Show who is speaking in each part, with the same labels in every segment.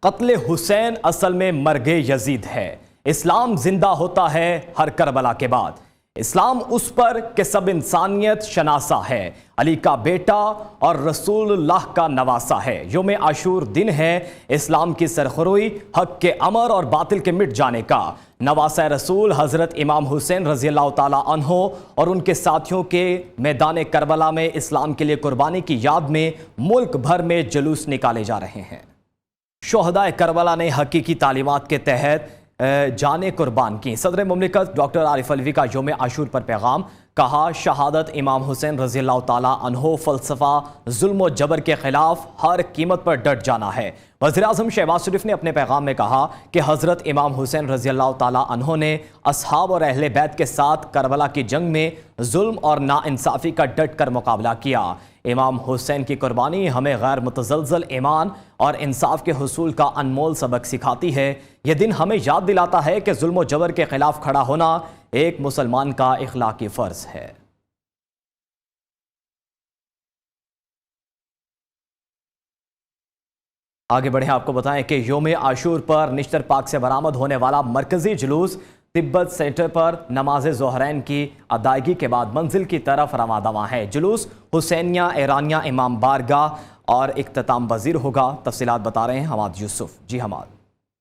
Speaker 1: कत्ले हुसैन असल में मर्गे यजीद है। इस्लाम जिंदा होता है हर करबला के बाद। इस्लाम उस पर कि सब इंसानियत शनासा है, अली का बेटा और रसूलुल्लाह का नवासा है। योम आशूर दिन है इस्लाम की सरखरुई, हक के अमर और बातिल के मिट जाने का। नवासा रसूल हजरत इमाम हुसैन रजी अल्लाह ताला अन्हो और उनके साथियों के मैदान करबला में इस्लाम के लिए कुर्बानी की याद में मुल्क भर में जुलूस निकाले जा रहे हैं। शोहदाए करबला ने हकीकी तालीमात के तहत जाने कुर्बान की। सदर मुमलिकत डॉक्टर आरिफ अलवी का योम आशूर पर पैगाम, कहा शहादत इमाम हुसैन रजी अल्लाह ताला अन्हो फलसफा जुल्म और जबर के खिलाफ हर कीमत पर डट जाना है। वज़ीर आज़म शहबाज शरीफ ने अपने पैगाम में कहा कि हज़रत इमाम हुसैन रजी अल्लाह ताला अन्हो ने असहाब और अहले बैत के साथ करबला की जंग में जुल्म और नाइंसाफ़ी का डट कर मुकाबला किया। इमाम हुसैन की कुर्बानी हमें गैर मुतज़लज़ल ईमान और इंसाफ के हुसूल का अनमोल सबक सिखाती है। यह दिन हमें याद दिलाता है कि जुल्म और जबर के खिलाफ खड़ा होना एक मुसलमान का इखलाकी फ़र्ज है। आगे बढ़े, आपको बताएं कि योम आशूर पर निश्तर पाक से बरामद होने वाला मरकजी जुलूस तिब्बत सेंटर पर नमाज ज़ोहरैन की अदायगी के बाद मंजिल की तरफ रवां दवा है। जुलूस हुसैनिया ईरानिया इमाम बारगाह और इख्तिताम पज़ीर होगा। तफसीलात बता रहे हैं हमाद यूसुफ। जी हमाद।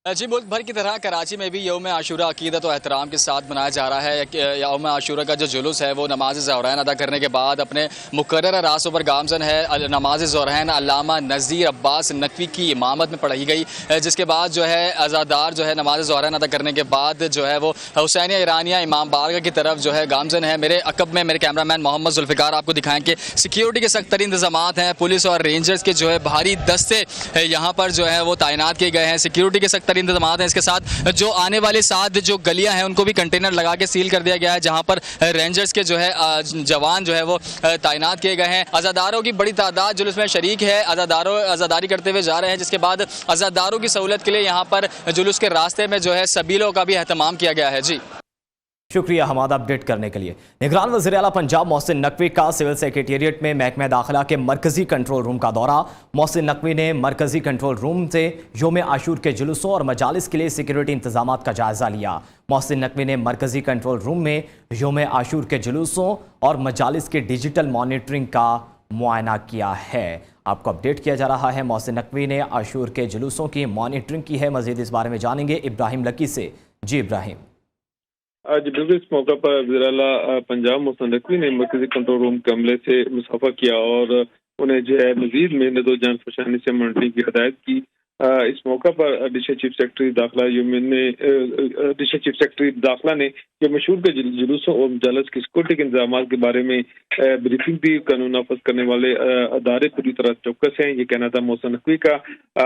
Speaker 2: जी, मुल्क भर की तरह कराची में भी यौम आशूरा अकीदत और एहतराम के साथ मनाया जा रहा है। यौम आशूरा का जो जुलूस है वो नमाज ज़ोहरैन अदा करने के बाद अपने मुकर्रर रास्तों पर गामजन है। नमाज ज़ोहरैन अल्लामा नज़ीर अब्बास नकवी की इमामत में पढ़ाई गई, जिसके बाद जो है अज़ादार जो है नमाज ज़ोहरैन अदा करने के बाद जो है वो हुसैनिया ईरानिया इमाम बारगाह की तरफ जो है गामजन है। मेरे अकब में मेरे कैमरामैन मोहम्मद जुल्फ़िकार आपको दिखाएं कि सिक्योरिटी के सख्त तरीन इंतजाम हैं। पुलिस और रेंजर्स के जो है भारी दस्ते यहाँ पर जो है वो तैनात किए गए हैं। सिक्योरिटी के सख्त इंतजाम हैं। इसके साथ जो आने वाली 7 जो गलियां हैं उनको भी कंटेनर लगा के सील कर दिया गया है, जहां पर रेंजर्स के जो है जवान जो है वो तैनात किए गए हैं। अज़ादारों की बड़ी तादाद जुलूस में शरीक है। अज़ादारों अज़ादारी करते हुए जा रहे हैं, जिसके बाद अज़ादारों की सहूलत के लिए यहाँ पर जुलूस के रास्ते में जो है सबीलों का भी एहतमाम किया गया है। जी
Speaker 1: शुक्रिया हमाद अपडेट करने के लिए। निगरान वज़ीर आला पंजाब मोहसिन नकवी का सिविल सेक्रेटेरिएट में महकमा दाखिला के मरकजी कंट्रोल रूम का दौरा। मोहसिन नकवी ने मरकजी कंट्रोल रूम से योम आशूर के जुलूसों और मजालिस के लिए सिक्योरिटी इंतजामात का जायजा लिया। मोहसिन नकवी ने मरकजी कंट्रोल रूम में योम आशूर के जुलूसों और मजालिस की डिजिटल मॉनिटरिंग का मुआयना किया है। आपको अपडेट किया जा रहा है। मोहसिन नकवी ने आशूर के जुलूसों की मॉनिटरिंग की है। मजीद इस बारे में जानेंगे इब्राहिम लकी से। जी इब्राहिम।
Speaker 3: आज बिल्कुल इस मौका पर वज़ीर आला पंजाब मोहसिन नकवी ने मरकजी कंट्रोल रूम के अमले से मुसाफा किया और उन्हें जो है मजीद मेहनत और जान फशानी से मॉनिटरिंग की हिदायत की। इस मौका पर एडिशनल चीफ सेक्रेटरी दाखिला ने जो मशहूर के जुलूसों और मजालस की सिक्योरिटी के इंतजाम के बारे में ब्रीफिंग दी। कानून नाफज करने वाले अदारे पूरी तरह चौकस हैं, ये कहना था मोहसिन नकवी का।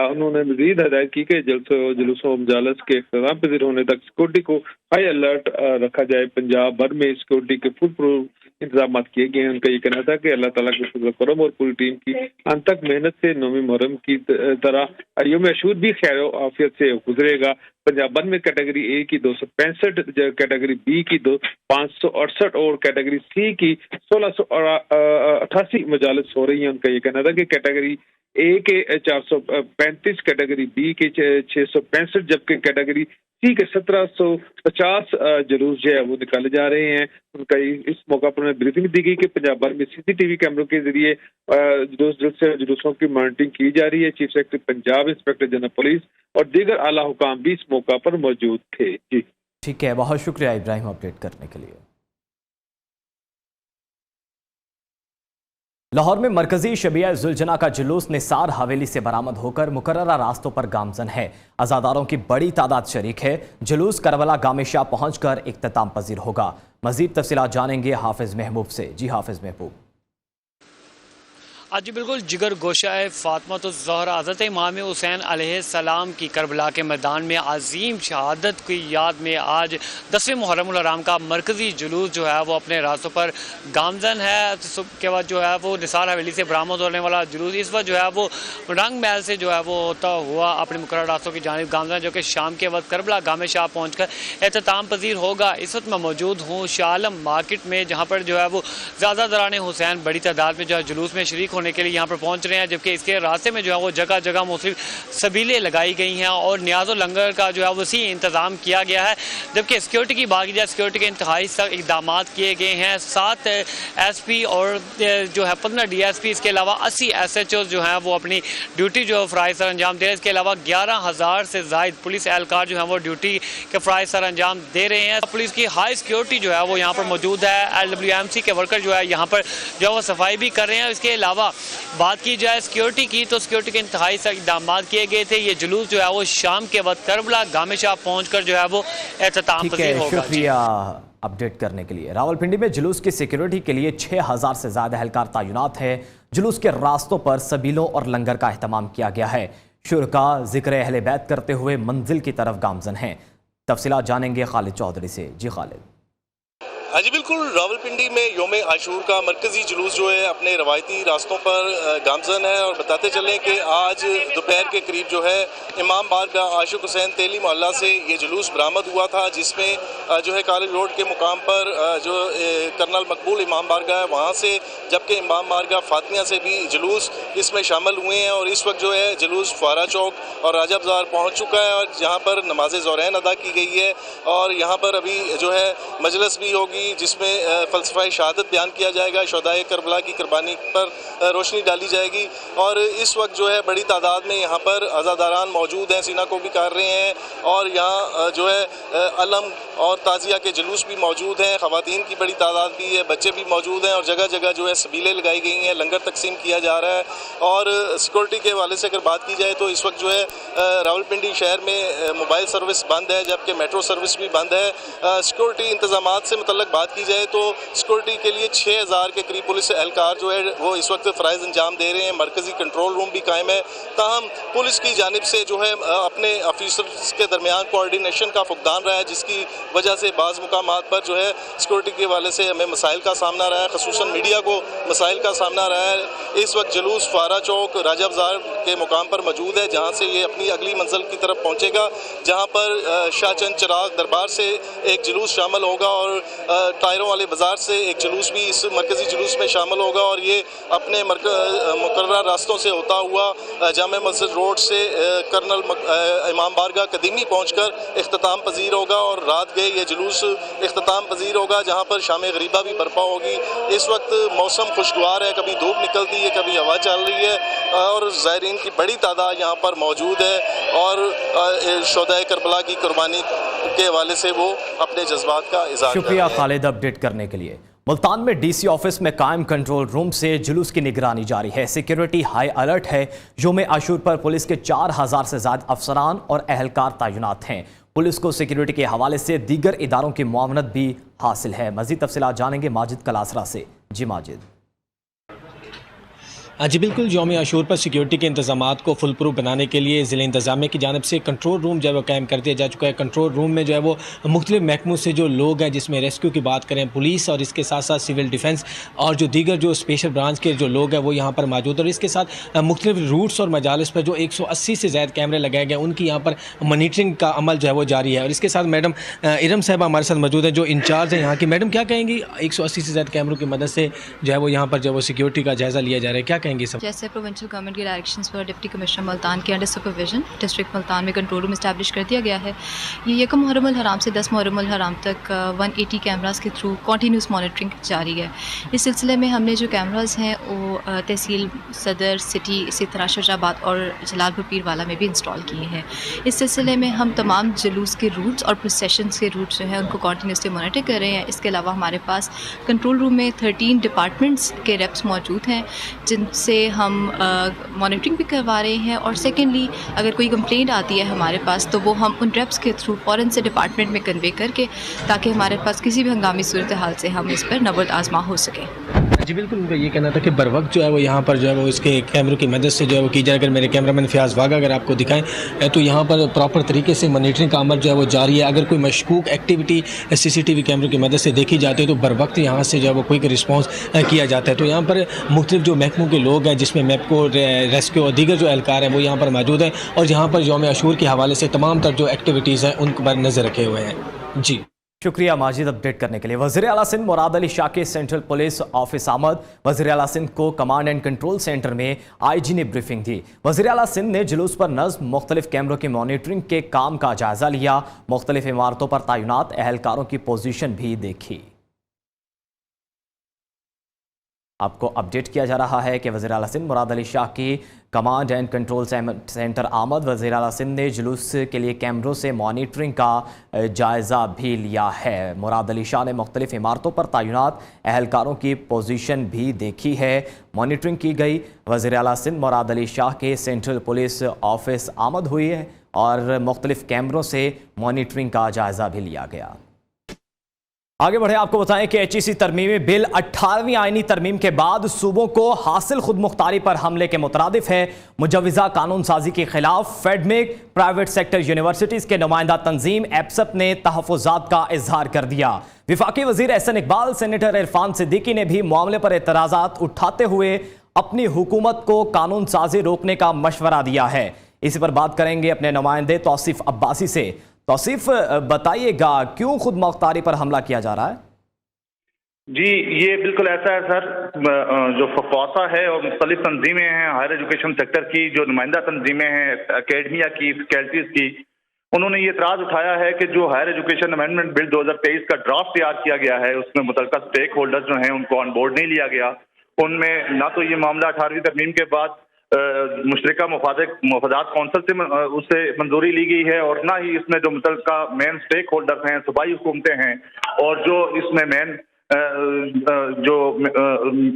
Speaker 3: उन्होंने मजीद हिदायत की कि जुलूसों और मजालस के इख्तिताम पज़ीर होने तक सिक्योरिटी को हाई अलर्ट रखा जाए। पंजाब भर में सिक्योरिटी के फुल प्रूफ इंतजाम किए गए हैं। उनका ये कहना था कि अल्लाह ताला के फज़ल करम और पूरी टीम की अनथक मेहनत से नौमी मुहर्रम की तरह योम आशूर भी खैर आफियत से गुजरेगा। पंजाब भर में कैटेगरी ए की 265, कैटेगरी बी की 568 और कैटेगरी सी की 1688 मजालिस हो रही हैं। उनका ये कहना था कि कैटेगरी ए के 435, कैटेगरी बी के 665, जबकि कैटेगरी सी के 1750 जुलूस जो है वो निकाले जा रहे हैं। उनका इस मौका पर उन्हें ब्रीफिंग दी गई कि पंजाब भर में CCTV कैमरों के जरिए जुलूसों की मॉनिटरिंग की जा रही है। Chief secretary Punjab, inspector general police और दीगर आला हुकाम भी इस मौका पर मौजूद थे। जी
Speaker 1: ठीक है, बहुत शुक्रिया इब्राहिम अपडेट करने के लिए। लाहौर में मरकजी शबिया जुलजना का जुलूस निसार हवेली से बरामद होकर मुकर्ररा रास्तों पर गामजन है। अज़ादारों की बड़ी तादाद शरीक है। जुलूस करबला गामे शाह पहुंचकर इख्तिताम पज़ीर होगा। मजीद तफसीलात जानेंगे हाफिज महबूब से। जी हाफिज महबूब।
Speaker 4: आज बिल्कुल जिगर गोशा फ़ातिमा तो ज़हरा हज़रत इमाम हुसैन अलैहिस्सलाम की करबला के मैदान में अजीम शहादत की याद में आज 10वें मुहर्रम उल हराम का मरकज़ी जुलूस जो है वो अपने रास्तों पर गामजन है। सुबह के बाद जो है वो निसार हवेली से बरामद होने वाला जुलूस इस वक्त जो है वो रंग महल से जो है वो होता हुआ अपने मुकर्रर रास्तों की जानिब गामजन, जो कि शाम के वक्त करबला गामे शाह पहुँच कर एहतमाम पज़ीर होगा। इस वक्त मैं मौजूद हूँ शाह आलम मार्केट में, जहाँ पर जो है वो ज़्यादा दराने हुसैन बड़ी तादाद में जो है जुलूस में शरीक होने के लिए यहाँ पर पहुँच रहे हैं, जबकि इसके रास्ते में जो है वो जगह जगह मुख्तलिफ सबीलें लगाई गई हैं और न्याज़ और लंगर का जो है वसी इंतज़ाम किया गया है। जबकि सिक्योरिटी की बात की जाए, सिक्योरिटी के इंतहाई सख्त इक़दाम किए गए हैं। 7 SP और जो है 15 DSP, इसके अलावा 80 SHO जो हैं वो अपनी ड्यूटी जो है फ़राइज़ सर अंजाम दे रहे हैं। इसके अलावा 11,000 से ज़ायद पुलिस एहलकार जो हैं वो ड्यूटी के फ़राइज़ सर अंजाम दे रहे हैं। पुलिस की हाई सिक्योरिटी जो है वो यहाँ पर मौजूद है। LWMC के वर्कर जो है यहाँ पर जो है वो सफाई भी कर रहे हैं। इसके अलावा बात की जाए सिक्योरिटी की, तो सिक्योरिटी के इंतहाई सख्त इक़दाम किए गए थे। ये जुलूस जो है वो शाम के वक्त करबला गामे शाह पहुँचकर जो है वो एहतमाम पज़ीर होगा।
Speaker 1: शुक्रिया अपडेट करने के लिए। रावलपिंडी में जुलूस की सिक्योरिटी के लिए 6,000 से ज्यादा एहलकार तैनात है। जुलूस के रास्तों पर सबीलों और लंगर का अहतमाम किया गया है। शुरका जिक्र अहले बैत करते हुए मंजिल की तरफ गामजन हैं। तफसीलात जानेंगे खालिद चौधरी से। जी खालिद।
Speaker 5: हाँ जी बिल्कुल, रावलपिंडी में योम आशूर का मरकजी जुलूस जो है अपने रवायती रास्तों पर गामजन है। और बताते चलें कि आज दोपहर के करीब जो है इमाम बारगाह आशिक हुसैन तेली मोहल्ला से ये जुलूस बरामद हुआ था, जिसमें जो है कॉलेज रोड के मुकाम पर जो कर्नल मकबूल इमाम बारगाह है वहाँ से, जबकि इमाम बारगाह फातिया से भी जुलूस इसमें शामिल हुए हैं। और इस वक्त जो है जुलूस फुआरा चौक और राजा बाज़ार पहुँच चुका है, और जहाँ पर नमाज ज़ोरैन अदा की गई है। और यहाँ पर अभी जो है मजलिस भी होगी, जिसमें फ़लसफ़ा शहादत बयान किया जाएगा, शुहदाए करबला की कुर्बानी पर रोशनी डाली जाएगी। और इस वक्त जो है बड़ी तादाद में यहाँ पर अज़ादारान मौजूद हैं, सीना को भी कर रहे हैं। और यहाँ जो है अलम और ताज़िया के जुलूस भी मौजूद हैं, ख़वातीन की बड़ी तादाद भी है, बच्चे भी मौजूद हैं। और जगह जगह जो है सबीलें लगाई गई हैं, लंगर तकसीम किया जा रहा है। और सिक्योरिटी के हवाले से अगर बात की जाए तो इस वक्त जो है रावलपिंडी शहर में मोबाइल सर्विस बंद है, जबकि मेट्रो सर्विस भी बंद है। सिक्योरिटी इंतजाम से मतलब बात की जाए तो सिक्योरिटी के लिए 6,000 के करीब पुलिस एहलकार जो है वो इस वक्त फ़राइज़ अंजाम दे रहे हैं। मरकज़ी कंट्रोल रूम भी कायम है। ताहम पुलिस की जानिब से जो है अपने ऑफिसर्स के दरमियान कोऑर्डिनेशन का फुकदान रहा है, जिसकी वजह से बाज़ मुकामात पर जो है सिक्योरिटी के हवाले से हमें मसाइल का सामना रहा है, ख़ुसूसन मीडिया को मसाइल का सामना रहा है। इस वक्त जुलूस फुआरा चौक राजा बाज़ार के मुकाम पर मौजूद है, जहाँ से ये अपनी अगली मंजिल की तरफ पहुँचेगा, जहाँ पर शाहचंद चिराग दरबार से एक जुलूस शामिल होगा और टायरों वाले बाज़ार से एक जुलूस भी इस मरकज़ी जुलूस में शामिल होगा। और ये अपने मुकर्रर रास्तों से होता हुआ जामे मस्जिद रोड से कर्नल इमाम बारगाह कदीमी पहुंचकर इख्तिताम पज़ीर होगा। और रात गए ये जुलूस इख्तिताम पज़ीर होगा, जहां पर शाम गरीबा भी बर्पा होगी। इस वक्त मौसम खुशगवार है, कभी धूप निकलती है, कभी हवा चल रही है और ज़ायरीन की बड़ी तादाद यहाँ पर मौजूद है। और शुहदाए करबला की कुर्बानी के हवाले से वो अपने जज्बात का इज़हार।
Speaker 1: शुक्रिया खालिद अपडेट करने के लिए। मुल्तान में DC ऑफिस में कायम कंट्रोल रूम से जुलूस की निगरानी जारी है। सिक्योरिटी हाई अलर्ट है। योम आशूर पर पुलिस के 4,000 से ज्यादा अफसरान और एहलकार तैनात हैं। पुलिस को सिक्योरिटी के हवाले से दीगर इदारों की मुआवनत भी हासिल है। मजीद तफसीलात जानेंगे माजिद कलासरा से। जी माजिद।
Speaker 6: जी बिल्कुल, योम आशूर पर सिक्योरिटी के इंतजामात को फुल प्रूफ बनाने के लिए ज़िला इंतजामिया की जानिब से कंट्रोल रूम जो है वो कायम कर दिया जा चुका है। कंट्रोल रूम में जो है वो मुख्तलिफ महकमों से जो लोग हैं, जिसमें रेस्क्यू की बात करें, पुलिस और इसके साथ साथ सिविल डिफेंस और जो दीगर जो स्पेशल ब्रांच के जो लोग हैं वो यहाँ पर मौजूद है। और इसके साथ मुख्तलिफ रूट्स और मजालिस पर जो 180 से ज़्यादा कैमरे लगाए गए, उनकी यहाँ पर मॉनिटरिंग का अमल जो है वो जारी है। और इसके साथ मैडम इरम साहब हमारे साथ मौजूद है, जो इंचार्ज है यहाँ की। मैडम क्या कहेंगी, 180 से ज़्यादा कैमरों की मदद से जो है वो यहाँ पर जो है वो सिक्योरिटी का जायज़ा लिया जा रहा है, क्या कहेंगे सब?
Speaker 7: जैसे प्रोविंशियल गवर्नमेंट की डायरेक्शंस पर डिप्टी कमिश्नर मुल्तान के अंडर सुपरविजन डिस्ट्रिक्ट मुल्तान में कंट्रोल रूम इस्टेब्लिश कर दिया गया है। ये 1 मुहर्रम अल हराम से 10 मुहर्रम अल हराम तक 180 कैमरास के थ्रू कॉन्टीन्यूस मॉनिटरिंग जारी है। इस सिलसिले में हमने जो कैमरास हैं वो तहसील सदर, सिटी, इसी तरह शाहजहाबाद और जलालपुर पीरवाला में भी इंस्टॉल किए हैं। इस सिलसिले में हम तमाम जुलूस के रूट्स और प्रोसेशंस के रूट्स जो हैं उनको कॉन्टीन्यूसली मॉनिटर कर रहे हैं। इसके अलावा हमारे पास कंट्रोल रूम में 13 डिपार्टमेंट्स के रेप्स मौजूद हैं, जिनसे हम मॉनिटरिंग भी करवा रहे हैं। और सेकेंडली अगर कोई कंप्लेंट आती है हमारे पास तो वो हम उन रेप्स के थ्रू फ़ौरन से डिपार्टमेंट में कन्वे करके, ताकि हमारे पास किसी भी हंगामी सूरत हाल से हम इस पर नबर्द आजमा हो सके।
Speaker 6: जी बिल्कुल, उनका ये कहना था कि बर वक्त जो है वो यहाँ पर जो है वो इसके कैमरों की मदद से जो है वो की जाए। अगर मेरे कैमरामैन फयाज़ वागा अगर आपको दिखाएं तो यहाँ पर प्रॉपर तरीके से मॉनिटरिंग का अमल जो है वो जारी है। अगर कोई मशकूक एक्टिविटी CCTV कैमरों की मदद से देखी जाती है तो बर वक्त यहाँ से जो है वो क्विक रिस्पॉन्स किया जाता है। तो यहाँ पर मुख्तलिफ जो महकमों के लोग हैं, जिसमें मैपको, रेस्क्यू और दीगर जो एहलकार हैं वो यहाँ पर मौजूद हैं और यहाँ पर योम आशूर के हवाले से तमाम तर जो एक्टिविटीज़ हैं उन पर नज़र रखे हुए हैं। जी।
Speaker 1: शुक्रिया माजिद अपडेट करने के लिए। वज़ीर आला सिंध मुराद अली शाह के सेंट्रल पुलिस ऑफिस आमद। वज़ीर आला सिंध को कमांड एंड कंट्रोल सेंटर में IG ने ब्रीफिंग दी। वज़ीर आला सिंध ने जुलूस पर नज़्म मुख्तलिफ कैमरों की मॉनिटरिंग के काम का जायजा लिया। मुख्तलिफ इमारतों पर तैनात एहलकारों की पोजीशन भी देखी। आपको अपडेट किया जा रहा है कि वज़ीर आला सिंध मुराद अली शाह की कमांड एंड कंट्रोल सेंटर आमद। वज़ीर आला सिंध ने जुलूस के लिए कैमरों से मॉनिटरिंग का जायज़ा भी लिया है। मुराद अली शाह ने मुख्तलिफ इमारतों पर तैनात एहलकारों की पोजीशन भी देखी है, मॉनिटरिंग की गई। वज़ीर आला सिंध मुराद अली शाह के सेंट्रल पुलिस ऑफिस आमद हुई है और मुख्तलिफ कैमरों से मॉनिटरिंग का जायज़ा भी लिया गया। आगे बढ़े, आपको बताएं कि HEC तरमीमी बिल 18वीं आईनी तरमीम के बाद सूबों को हासिल खुद मुख्तारी पर हमले के मुतरादिफ है। मुजव्विज़ा कानून साजी के खिलाफ फेडमिक, प्राइवेट सेक्टर यूनिवर्सिटीज़ के नुमाइंदा तंजीम एप्सप ने तहफ़्फ़ुज़ात का इजहार कर दिया। विफाकी वज़ीर एहसन इकबाल, सेनेटर इरफान सिद्दीकी ने भी मामले पर एतराज़ात उठाते हुए अपनी हुकूमत को कानून साजी रोकने का मशवरा दिया है। इसी पर बात करेंगे अपने नुमाइंदे तौसीफ अब्बासी से। तौसीफ, बताइएगा क्यों खुद मुख्तारी पर हमला किया जा रहा है?
Speaker 8: जी, ये बिल्कुल ऐसा है सर। जो फौसा है और मुख्तलिफ तंजीमें हैं हायर एजुकेशन सेक्टर की, जो नुमाइंदा तंजीमें हैं अकेडमिया की, फैकल्टीज की, उन्होंने ये एतराज़ उठाया है कि जो हायर एजुकेशन अमेंडमेंट बिल 2023 का ड्राफ्ट तैयार किया गया है उसमें मुतल्लिका स्टेक होल्डर्स जो हैं उनको ऑन बोर्ड नहीं लिया गया। उनमें ना तो ये मामला 18वीं तरमीम के बाद मुश्तरका मुफादात कौंसल से उससे मंजूरी ली गई है और ना ही इसमें जो मुतल्लिका मेन स्टेक होल्डर्स हैं, सूबाई हुकूमतें हैं और जो इसमें मेन जो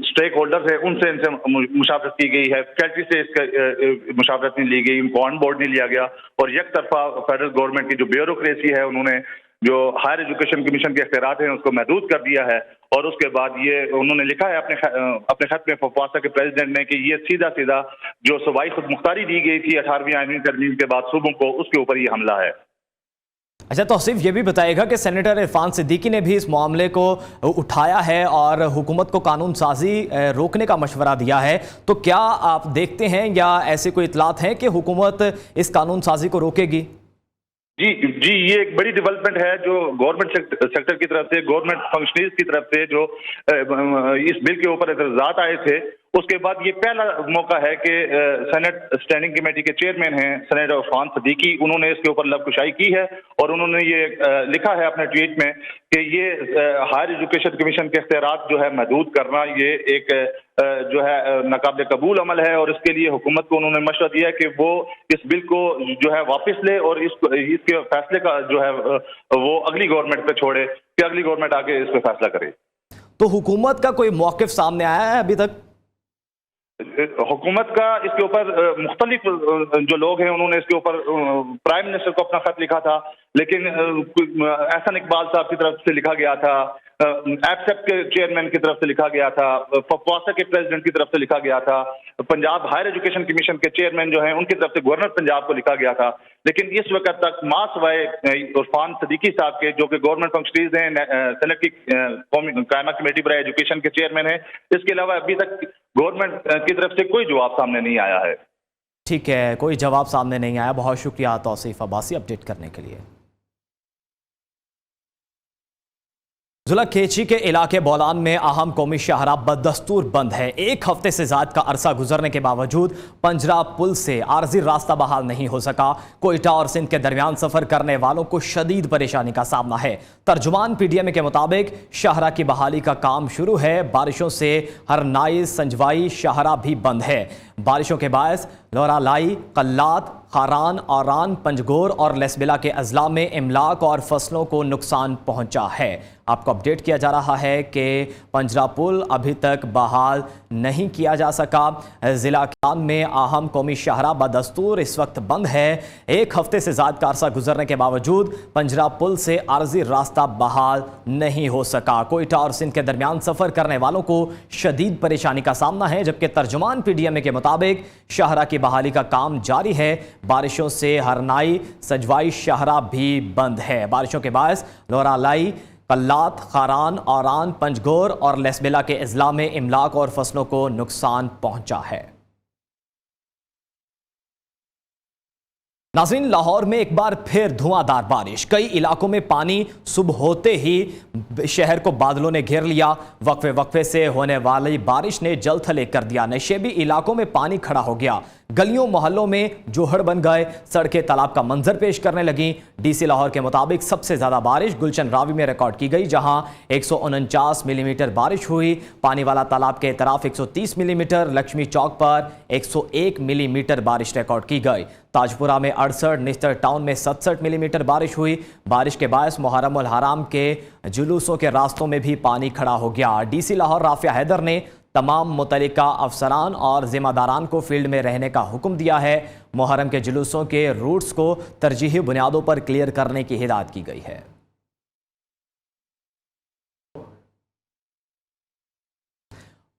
Speaker 8: स्टेक होल्डर्स हैं उनसे इनसे मुशावरत की गई है। फैकल्टी से इसका मुशावरत नहीं ली गई, उनको ऑन बोर्ड नहीं लिया गया और एक तरफा फेडरल गवर्नमेंट की जो ब्यूरोक्रेसी है उन्होंने जो हायर एजुकेशन कमीशन के इख्तियारात हैं उसको महदूद कर दिया है। और उसके बाद ये उन्होंने लिखा है अपने खत में फवासा के प्रेसिडेंट ने कि ये सीधा सीधा जो सूबाई खुद मुख्तारी दी गई थी 18वीं आईनी तरमीम के बाद सूबों को, उसके ऊपर ये हमला है।
Speaker 1: अच्छा तौसीफ, ये भी बताएगा कि सेनेटर इरफान सिद्दीकी ने भी इस मामले को उठाया है और हुकूमत को कानून साजी रोकने का मशवरा दिया है, तो क्या आप देखते हैं या ऐसे कोई इतलात हैं कि हुकूमत इस कानून साजी को रोकेगी?
Speaker 8: जी, ये एक बड़ी डेवलपमेंट है जो गवर्नमेंट सेक्टर की तरफ से, गवर्नमेंट फंक्शनरीज की तरफ से जो इस बिल के ऊपर एतराज़ात आए थे। उसके बाद ये पहला मौका है कि सेनेट स्टैंडिंग कमेटी के चेयरमैन हैं सेनेटर इरफान सिद्दीकी, उन्होंने इसके ऊपर लबकुशाई की है और उन्होंने ये लिखा है अपने ट्वीट में कि ये हायर एजुकेशन कमीशन के इख्तियारात जो है महदूद करना ये एक जो है नाकाबिल कबूल अमल है और इसके लिए हुकूमत को उन्होंने मशवरा दिया कि वो इस बिल को जो है वापस ले और इसके फैसले का जो है वो अगली गवर्नमेंट पे छोड़े कि अगली गवर्नमेंट आके इस पर फैसला करे।
Speaker 1: तो हुकूमत का कोई मौक़िफ़ सामने आया है अभी तक?
Speaker 8: हुकूमत का इसके ऊपर मुख्तलिफ जो लोग हैं उन्होंने इसके ऊपर प्राइम मिनिस्टर को अपना खत लिखा था, लेकिन एहसन इकबाल साहब की तरफ से लिखा गया था, एप्सप के चेयरमैन की तरफ से लिखा गया था, फवासा के प्रेसिडेंट की तरफ से लिखा गया था, पंजाब हायर एजुकेशन कमीशन के चेयरमैन जो हैं उनकी तरफ से गवर्नर पंजाब को लिखा गया था। लेकिन इस वक्त तक मासवाए इरफान सिद्दीकी साहब के जो कि गवर्नमेंट फंक्शनरीज हैं, सेनेट की कायमा कमेटी पर एजुकेशन के चेयरमैन हैं, इसके अलावा अभी तक गवर्नमेंट की तरफ से कोई जवाब सामने नहीं आया है।
Speaker 1: ठीक है, कोई जवाब सामने नहीं आया। बहुत शुक्रिया तौसीफ अब्बासी अपडेट करने के लिए। ज़िला केची के इलाके बोलान में अहम कौमी शाहराह बदस्तूर बंद है। एक हफ्ते से ज़्यादा का अरसा गुजरने के बावजूद पंजरा पुल से आर्जी रास्ता बहाल नहीं हो सका। कोयटा और सिंध के दरमियान सफ़र करने वालों को शदीद परेशानी का सामना है। तर्जुमान PDM के मुताबिक शाहराह की बहाली का काम शुरू है। बारिशों से हरनाई संजवाई शाहराह भी बंद है। बारिशों के बायस लोरालाई, कल्लात, खारान, औरान, पंजगोर और लेसबिला के अजला में इमलाक और फसलों को नुकसान पहुंचा है। आपको अपडेट किया जा रहा है कि पंजरा पुल अभी तक बहाल नहीं किया जा सका। ज़िला खान में अहम कौमी शाहराह बदस्तूर इस वक्त बंद है। एक हफ्ते से ज़्यादा का अरसा गुजरने के बावजूद पंजरा पुल से आर्जी रास्ता बहाल नहीं हो सका। कोयटा और सिंध के दरमियान सफ़र करने वालों को शदीद परेशानी का सामना है, जबकि तर्जुमान PDM के मुताबिक शाहराह की बहाली का काम जारी है। बारिशों से हरनाई सजवाई शाहराह भी बंद है। बारिशों के बायस लोरालाई, कल्लात, खारान, औरान, पंजगोर और लेसबिला के अजला में इमलाक और फसलों को नुकसान पहुंचा है। नाज़रीन, लाहौर में एक बार फिर धुआंधार बारिश। कई इलाकों में पानी सुबह होते ही शहर को बादलों ने घेर लिया। वक्फे वक्फे से होने वाली बारिश ने जल थले कर दिया। नशेबी इलाकों में पानी खड़ा हो गया। गलियों मोहल्लों में जोहड़ बन गए। सड़कें तालाब का मंजर पेश करने लगी। डीसी लाहौर के मुताबिक सबसे ज्यादा बारिश गुलशन रावी में रिकॉर्ड की गई, जहां 149 मिलीमीटर बारिश हुई। पानी वाला तालाब के तरफ 130 मिलीमीटर, लक्ष्मी चौक पर 101 मिलीमीटर बारिश रिकॉर्ड की गई। ताजपुरा में 68, निस्तर टाउन में 67 मिलीमीटर बारिश हुई। बारिश के बायस मुहर्रम उल हराम के जुलूसों के रास्तों में भी पानी खड़ा हो गया। डीसी लाहौर राफिया हैदर ने तमाम मुतल्लिका अफसरान और जिम्मेदारान को फील्ड में रहने का हुक्म दिया है। मुहर्रम के जुलूसों के रूट्स को तरजीही बुनियादों पर क्लियर करने की हिदायत की गई है।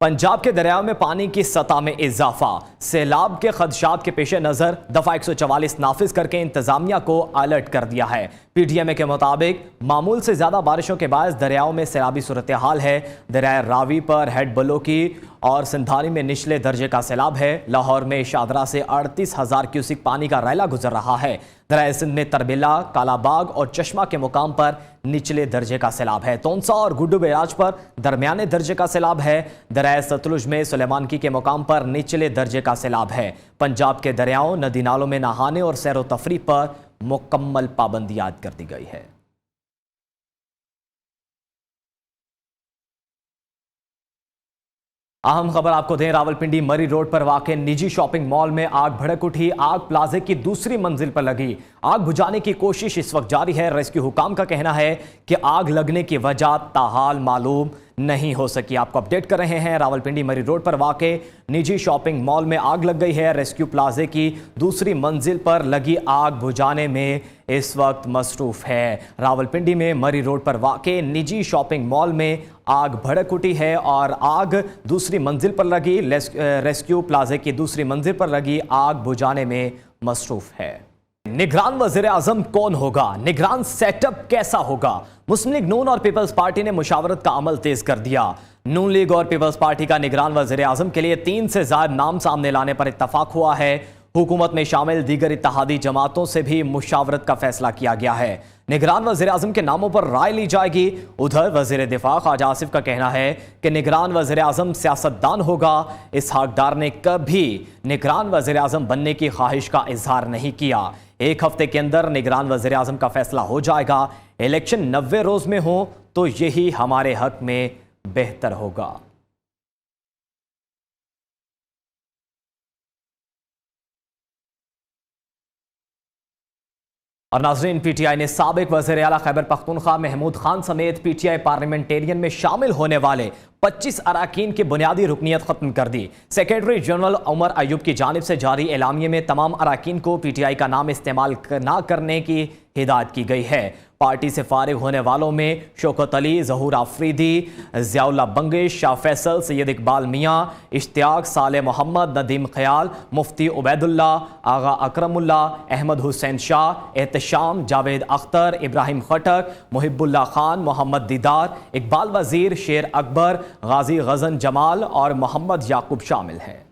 Speaker 1: पंजाब के दरियाओं में पानी की सतह में इजाफा। सैलाब के खदशात के पेश नज़र दफ़ा 144 नाफिज करके इंतजामिया को अलर्ट कर दिया है। PTM के मुताबिक मामूल से ज़्यादा बारिशों के बायस दरियाओं में सैलाबी सूरत हाल है। दरिया रावी पर हेड बलोकी और सिंधानी में निचले दर्जे का सैलाब है। लाहौर में शादरा से 38,000 क्यूसिक पानी का रैला गुजर रहा है। दरिया सिंध में तरबिला, कालाबाग और चश्मा के मुकाम पर निचले दर्जे का सैलाब है। तोनसा और गुड्डू बैराज पर दरमियाने दर्जे का सैलाब है। दरिया सतलुज में सुलेमानकी के मुकाम पर निचले दर्जे का सैलाब है। पंजाब के दरियाओं, नदी नालों में नहाने और सैर व तफरीह पर मुकम्मल पाबंदी आयद कर दी गई है। अहम खबर आपको दें, रावलपिंडी मरी रोड पर वाक़ निजी शॉपिंग मॉल में आग भड़क उठी। आग प्लाजे की दूसरी मंजिल पर लगी। आग बुझाने की कोशिश इस वक्त जारी है। रेस्क्यू हुकाम का कहना है कि आग लगने की वजह ताहाल मालूम नहीं हो सकी। आपको अपडेट कर रहे हैं, रावलपिंडी मरी रोड पर वाक़े निजी शॉपिंग मॉल में आग लग गई है। रेस्क्यू प्लाजे की दूसरी मंजिल पर लगी आग बुझाने में इस वक्त मसरूफ है। रावलपिंडी में मरी रोड पर वाक़े निजी शॉपिंग मॉल में आग भड़क उठी है और आग दूसरी मंजिल पर लगी। रेस्क्यू प्लाजे की दूसरी मंजिल पर लगी आग बुझाने में मसरूफ है। निगरान वज़ीर आज़म कौन होगा? निगरान सेटअप कैसा होगा? मुस्लिम लीग नून और पीपल्स पार्टी ने मुशावरत का अमल तेज कर दिया। नून लीग और पीपल्स पार्टी का निगरान वज़ीर आज़म के लिए 3 से ज़्यादा नाम सामने लाने पर इत्तफाक हुआ है। हुकूमत में शामिल दीगर इत्तेहादी जमातों से भी मुशावरत का फैसला किया गया है। निगरान वज़ीर आज़म के नामों पर राय ली जाएगी। उधर वज़ीर दिफा ख्वाजा आसिफ का कहना है कि निगरान वज़ीर आज़म सियासतदान होगा। इसहाक डार ने कभी निगरान वज़ीर आज़म बनने की ख्वाहिश का इजहार नहीं किया। 1 हफ्ते के अंदर निगरान वज़ीर आज़म का फैसला हो जाएगा। इलेक्शन 90 रोज़ में हो तो यही हमारे हक में बेहतर होगा। और नाज़रीन, PTI ने साबिक वज़ीर आला खैबर पख्तूनख्वा महमूद खान समेत PTI पार्लियामेंटेरियन में शामिल होने वाले 25 अराकीन की बुनियादी रुकनियत खत्म कर दी। सेक्रेटरी जनरल उमर अयूब की जानिब से जारी एलामिये में तमाम अराकीन को PTI का नाम इस्तेमाल न करने की हिदायत की गई है। पार्टी से फारिग होने वालों में शौकत अली, ज़हूर आफरीदी, ज़ियाउल्ला बंगिश, शाह फैसल, सैयद इकबाल मियाँ, इश्तियाक, साले मोहम्मद, नदीम ख्याल, मुफ्ती उबैदुल्ला, आगा अकरमुल्ला, अहमद हुसैन शाह, एहतशाम, जावेद अख्तर, इब्राहिम खटक, मुहिबुल्ला खान, मोहम्मद दीदार, इकबाल वज़ीर, शेर अकबर, गाजी गजन जमाल और मोहम्मद याकूब शामिल हैं।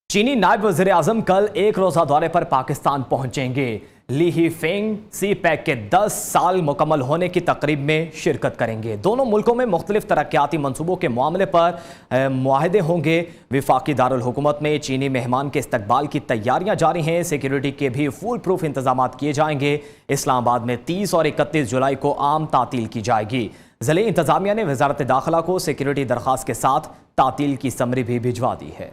Speaker 1: चीनी नायब वज़ीर आज़म कल एक रोज़ा दौरे पर पाकिस्तान पहुंचेंगे। ली ही फेंग CPEC के 10 साल मुकम्मल होने की तकरीब में शिरकत करेंगे। दोनों मुल्कों में मुख्तलिफ तरक्याती मनसूबों के मामले पर मुआहदे होंगे। विफाकी दारुल हुकूमत में चीनी मेहमान के इस्तकबाल की तैयारियां जारी हैं। सिक्योरिटी के भी फुल प्रूफ इंतजाम किए जाएंगे। इस्लामाबाद में 30 और 31 जुलाई को आम तातील की जाएगी। ज़िले इंतजामिया ने वजारत दाखिला को सिक्योरिटी दरख्वास्त के साथ तातील की समरी भी भिजवा दी है।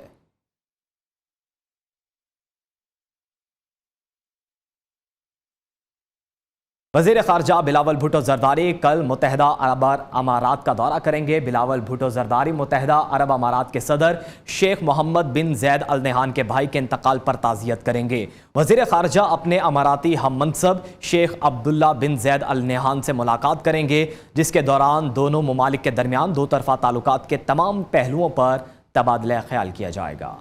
Speaker 1: वज़ीर ख़ारजा बिलावल भुट्टो ज़रदारी कल मुत्तहिदा अरब अमारात का दौरा करेंगे। बिलावल भुट्टो ज़रदारी मुत्तहिदा अरब अमारात के सदर शेख मोहम्मद बिन जैद अल नहान के भाई के इंतकाल पर ताज़ियत करेंगे। वज़ीर ख़ारजा अपने अमाराती हम मनसब शेख अब्दुल्ला बिन जैद अल नहान से मुलाकात करेंगे, जिसके दौरान दोनों ममालिक के दरमियान दो तरफ़ा ताल्लुकात के तमाम पहलुओं पर तबादला ख्याल किया जाएगा।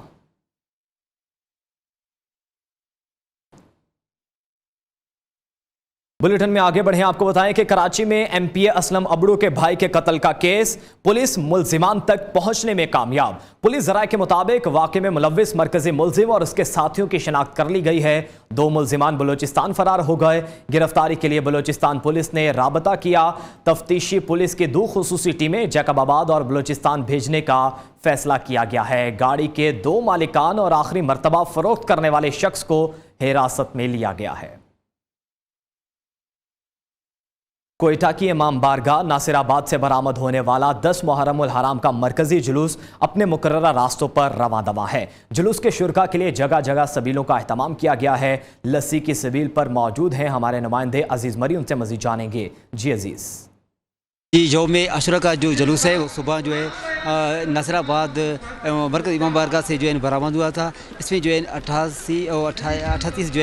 Speaker 1: बुलेटिन में आगे बढ़े, आपको बताएं कि कराची में एमपीए असलम अबड़ू के भाई के कत्ल का केस, पुलिस मुल्जिमान तक पहुंचने में कामयाब। पुलिस जराये के मुताबिक वाक़े में मुलव्विस मरकजी मुल्जिम और उसके साथियों की शिनाख्त कर ली गई है। 2 मुल्जिमान बलूचिस्तान फरार हो गए। गिरफ्तारी के लिए बलूचिस्तान पुलिस ने राबता किया। तफ्तीशी पुलिस की 2 खुसूसी टीमें जैकबाबाद और बलूचिस्तान भेजने का फैसला किया गया है। गाड़ी के 2 मालिकान और आखिरी मरतबा फरोख्त करने वाले शख्स को हिरासत में लिया गया है। कोयटा की इमाम बारगाह नासिराबाद से बरामद होने वाला 10 मुहर्रम उल हराम का मरकजी जुलूस अपने मुकर्ररा रास्तों पर रवां दवा है। जुलूस के शुरका के लिए जगह जगह सबीलों का अहतमाम किया गया है। लस्सी की सबील पर मौजूद हैं हमारे नुमाइंदे अजीज़ मरी, उनसे मज़ीद जानेंगे। जी अजीज़।
Speaker 9: जी, यौम आशुरा का जो जुलूस है वो सुबह जो है नासिराबाद मरकज़ इमाम बारगाह से जो है बरामद हुआ था। इसमें जो है 38 जो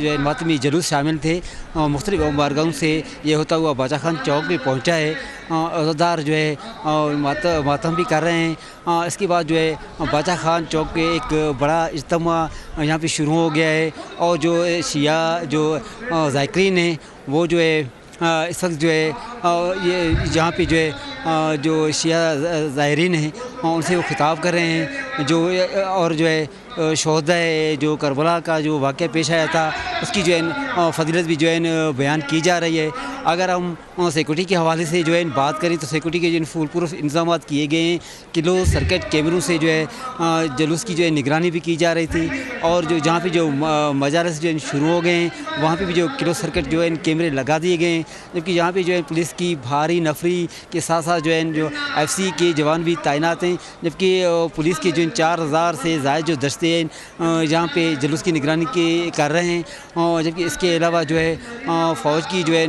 Speaker 9: है मातमी जुलूस शामिल थे। मुख्तलिफ इमाम बारगाहों से ये होता हुआ बाचा खान चौक में पहुंचा है। अज़ादार जो है मातम भी कर रहे हैं। इसके बाद जो है बाचा खान चौक पे एक बड़ा इज्तिमा यहाँ पे शुरू हो गया है और जो शिया जो ज़ायकीन हैं वो जो है इस वक्त जो है ये यहाँ पे जो है जो शिया ज़ायरीन हैं उनसे वो खिताब कर रहे हैं। जो और जो है शोहदा जो करबला का जो वाक़या पेश आया था उसकी जो है फजीलत भी जो है बयान की जा रही है। अगर हम सिक्योरिटी के हवाले से जो है बात करें तो सिक्योरिटी के जो फुल प्रूफ इंतजाम किए गए हैं। किलो सर्किट कैमरों से जो है जुलूस की जो है निगरानी भी की जा रही थी और जो जहाँ पे जो मजालिस जो शुरू हो गए हैं वहाँ पे भी जो किलो सर्किट जो है कैमरे लगा दिए गए हैं। जबकि यहाँ पे जो है पुलिस की भारी नफरी के साथ साथ जो है जो FC के जवान भी तैनात हैं। जबकि पुलिस के जो 4000 से ज़ायद जो दस्ते हैं यहाँ पे जुलूस की निगरानी कर रहे हैं। जबकि इसके अलावा जो है फ़ौज की जो है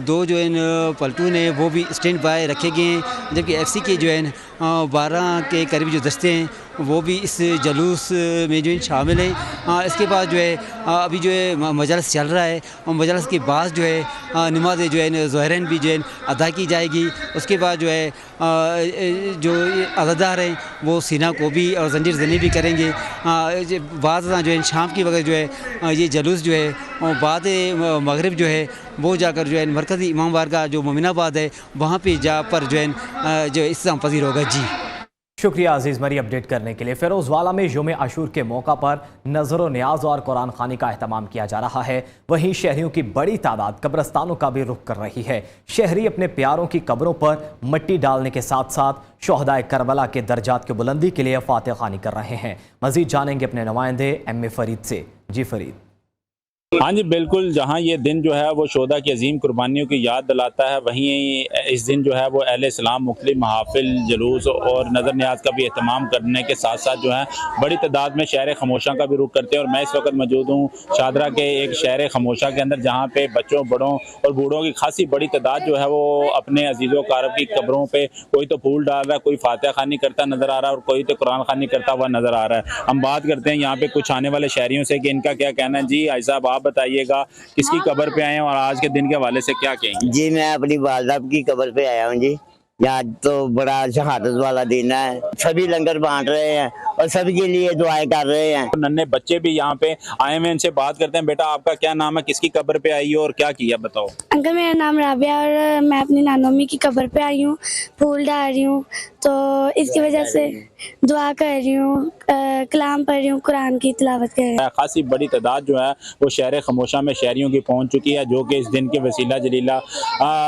Speaker 9: 2 जो है पलटून है वो भी स्टैंड बाय रखे गए हैं। जबकि FC के जो है 12 के करीब जो दस्ते हैं वो भी इस जुलूस में जो है शामिल हैं। इसके बाद जो है अभी जो है मजलिस चल रहा है और मजलिस के बाद जो है नमाज जो है ज़ोहरैन भी जो है अदा की जाएगी। उसके बाद जो है जो अज़ादार हैं वो सीना को भी और जंजीर ज़नी भी करेंगे। बाद जो है शाम की वक्त जो है ये जुलूस जो है बाद मगरिब जो है वो जाकर जो है मरकज़ी इमाम बारगाह जो मोमिनाबाद है वहाँ पे जा पर जो है जो इस्लाम पजीर होगा। जी
Speaker 1: शुक्रिया अजीज़ मरी अपडेट करने के लिए। फिरोजवाला में यौम आशूर के मौका पर नज़र व न्याज और कुरान खानी का अहतमाम किया जा रहा है। वहीं शहरियों की बड़ी तादाद कब्रस्तानों का भी रुख कर रही है। शहरी अपने प्यारों की कब्रों पर मिट्टी डालने के साथ साथ शोहदाए करबला के दर्जात की बुलंदी के लिए फातिह खानी कर रहे हैं। मज़ीद जानेंगे अपने नुमाइंदे MA फरीद से। जी फरीद।
Speaker 10: हाँ जी बिल्कुल, जहाँ ये दिन जो है वो शोहदा की अजीम कुर्बानियों की याद दिलाता है, वहीं इस दिन जो है वो अहले इस्लाम मुख्तलिफ महाफिल जुलूस और नज़र न्याज का भी एहतमाम करने के साथ साथ जो है बड़ी तादाद में शहर खमोशा का भी रुख करते हैं। और मैं इस वक्त मौजूद हूँ शादरा के एक शहर खमोशा के अंदर, जहाँ पे बच्चों बड़ों और बूढ़ों की खासी बड़ी तादाद जो है वो अपने अजीज़ों कारब की कब्रों पर कोई तो फूल डाल रहा है, कोई फातिहा खानी करता नज़र आ रहा है और कोई तो कुरान खानी करता हुआ नज़र आ रहा है। हम बात करते हैं यहाँ पे कुछ आने वाले शहरियों से कि इनका क्या कहना है। जी भाई साहब, आप बताइएगा किसकी कब्र पे आए हैं और आज के दिन के हवाले से क्या कहेंगे।
Speaker 11: जी मैं अपनी वालदा की कब्र पे आया हूँ जी। यहाँ तो बड़ा शहादत वाला दिन है, सभी लंगर बांट रहे हैं और सभी के लिए दुआएं कर रहे हैं।
Speaker 10: नन्हे बच्चे भी यहाँ पे आए हैं, इनसे बात करते हैं। बेटा आपका क्या नाम है, किसकी कब्र पे आई हो और क्या किया बताओ।
Speaker 12: अंकल मेरा नाम राबिया और मैं अपनी नानोमी की कब्र पे आई हूँ, फूल डाल रही हूँ, तो इसकी वजह से दुआ कर रही हूँ, कलाम पढ़ रही हूँ, कुरान की तिलावत कर रही हूँ।
Speaker 10: खासी बड़ी तादाद जो है वो शहर खमोशा में शहरियों की पहुँच चुकी है, जो कि इस दिन के वसीला जलीला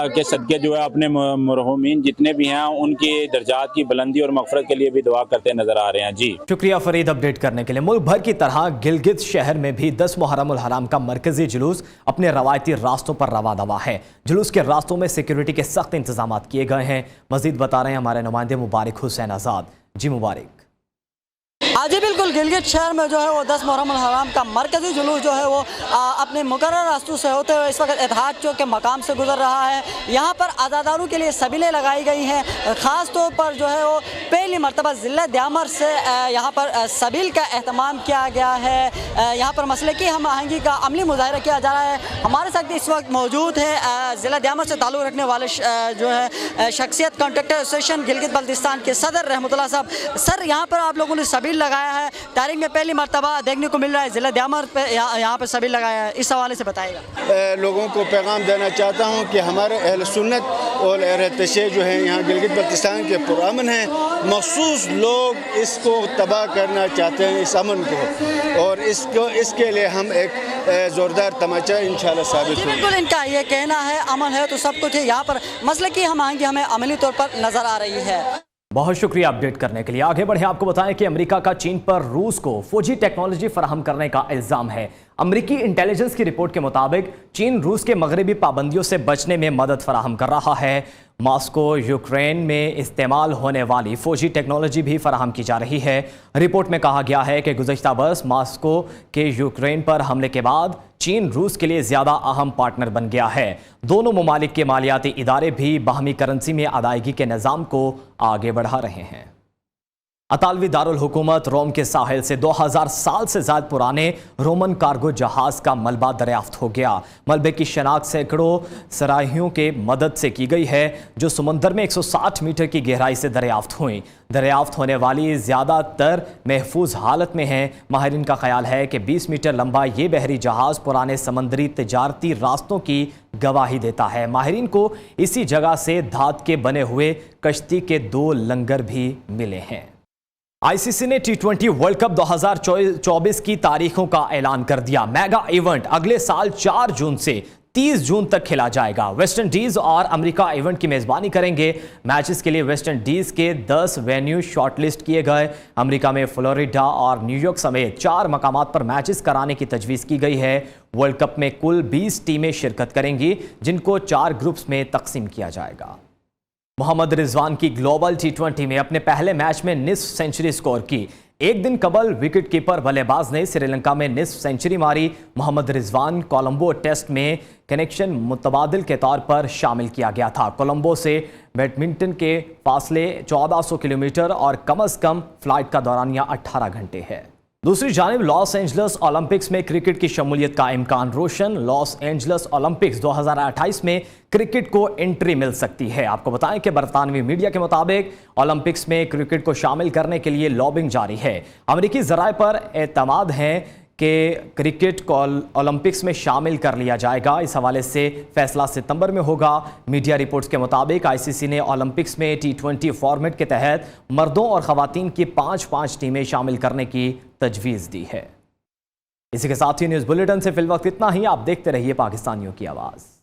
Speaker 10: के सदके जो है अपने मरहूमीन जितने भी हैं उनकी दर्जात की बुलंदी और मग़फ़िरत के लिए भी दुआ करते नजर आ रहे हैं। जी
Speaker 1: शुक्रिया फरीद अपडेट करने के लिए। मुल्क भर की तरह गिलगित शहर में भी 10 मुहर्रम उल हराम का मरकजी जुलूस अपने रवायती रास्तों पर रवा दवा है। जुलूस के रास्तों में सिक्योरिटी के सख्त इंतजाम किए गए हैं। मजीद बता रहे हैं हमारे नुमाइंदे मुबारक हुसैन आज़ाद। जी मुबारक।
Speaker 13: जी बिल्कुल, गिलगित शहर में जो है वो 10 मुहर्रम हराम का मरकज़ी जुलूस जो है वो अपने मुकर्रर रास्तों से होते हुए इस वक्त इत्तेहाद चौक के मकाम से गुजर रहा है। यहाँ पर आज़ादारों के लिए सबीलें लगाई गई हैं। ख़ास तौर पर जो है वो पहली मरतबा ज़िला दयामर से यहाँ पर सबील का एहतमाम किया गया है। यहाँ पर मसले की हम आहंगी का अमली मुजाहिरा किया जा रहा है। हमारे साथ इस वक्त मौजूद है ज़िला दयामर से ताल्लुक़ रखने वाले जो है शख्सियत कॉन्ट्रैक्टर एसोसिएशन गिलगित बल्तिस्तान के सदर रहमतुल्लाह साहब। सर, यहाँ पर आप लोगों ने सबील लगाया है, तारीख में पहली मरतबा देखने को मिल रहा है। ज़िला दियामर पे यहाँ पे सभी लगाया है। इस हवाले से बताइएगा।
Speaker 14: लोगों को पैगाम देना चाहता हूँ कि हमारे अहल सुन्नत और रहतशे जो हैं यहाँ गिलगित बल्तिस्तान के पुरअमन हैं, मखसूस लोग इसको तबाह करना चाहते हैं, इस अमन को, और इसके लिए हम एक ज़ोरदार तमाचा इंशाल्लाह साबित होगा।
Speaker 13: बिल्कुल इनका ये कहना है अमन है तो सब कुछ है। यहाँ पर मसले की हम आएंगे हमें अमली तौर पर नजर आ रही है।
Speaker 1: बहुत शुक्रिया अपडेट करने के लिए। आगे बढ़े, आपको बताएं कि अमेरिका का चीन पर रूस को फौजी टेक्नोलॉजी फराहम करने का इल्जाम है। अमेरिकी इंटेलिजेंस की रिपोर्ट के मुताबिक चीन रूस के मगरबी पाबंदियों से बचने में मदद फराहम कर रहा है। मॉस्को यूक्रेन में इस्तेमाल होने वाली फौजी टेक्नोलॉजी भी फराहम की जा रही है। रिपोर्ट में कहा गया है कि गुज़श्ता बरस मॉस्को के यूक्रेन पर हमले के बाद चीन रूस के लिए ज़्यादा अहम पार्टनर बन गया है। दोनों ममालिक के मालियाती इदारे भी बाहमी करेंसी में अदायगी के निज़ाम को आगे बढ़ा रहे हैं। अतालवी दारुल हुकूमत रोम के साहिल से 2000 साल से ज़्यादा पुराने रोमन कार्गो जहाज का मलबा दरियाफ्त हो गया। मलबे की शनाख्त सैकड़ों सराहियों के मदद से की गई है, जो समुंदर में 160 मीटर की गहराई से दरियाफ्त हुई। दरियाफ्त होने वाली ज़्यादातर महफूज हालत में हैं। माहिरीन का ख्याल है कि 20 मीटर लंबा ये बहरी जहाज़ पुराने समंदरी तजारती रास्तों की गवाही देता है। माहिरीन को इसी जगह से धात के बने हुए कश्ती के 2 लंगर भी मिले हैं। आईसीसी ने T20 वर्ल्ड कप 2024 की तारीखों का ऐलान कर दिया। मेगा इवेंट अगले साल 4 जून से 30 जून तक खेला जाएगा। वेस्ट इंडीज और अमेरिका इवेंट की मेजबानी करेंगे। मैचेस के लिए वेस्ट इंडीज के 10 वेन्यू शॉर्टलिस्ट किए गए। अमेरिका में फ्लोरिडा और न्यूयॉर्क समेत 4 मकामात पर मैचेस कराने की तजवीज़ की गई है। वर्ल्ड कप में कुल 20 टीमें शिरकत करेंगी, जिनको 4 ग्रुप्स में तकसीम किया जाएगा। मोहम्मद रिजवान की ग्लोबल T20 में अपने पहले मैच में निस्फ सेंचुरी स्कोर की। एक दिन कबल विकेट कीपर बल्लेबाज ने श्रीलंका में निस्फ सेंचुरी मारी। मोहम्मद रिजवान कोलंबो टेस्ट में कनेक्शन मुतबादिल के तौर पर शामिल किया गया था। कोलंबो से बैडमिंटन के फासले 1400 किलोमीटर और कम अज़ कम फ्लाइट का दौरानिया 18 घंटे है। दूसरी जानिब लॉस एंजल्स ओलंपिक्स में क्रिकेट की शमूलियत का इम्कान रोशन। लॉस एंजल्स ओलंपिक्स 2028 में क्रिकेट को एंट्री मिल सकती है। आपको बताएं कि बरतानवी मीडिया के मुताबिक ओलंपिक्स में क्रिकेट को शामिल करने के लिए लॉबिंग जारी है। अमेरिकी ज़राए पर एतमाद है कि क्रिकेट को ओलंपिक्स में शामिल कर लिया जाएगा। इस हवाले से फैसला सितंबर में होगा। मीडिया रिपोर्ट्स के मुताबिक आईसीसी ने ओलंपिक्स में T20 फॉर्मेट के तहत मर्दों और ख़वातीन की 5-5 टीमें शामिल करने की तजवीज़ दी है। इसी के साथ ही न्यूज़ बुलेटिन से फिलवक्त इतना ही। आप देखते रहिए पाकिस्तानियों की आवाज़।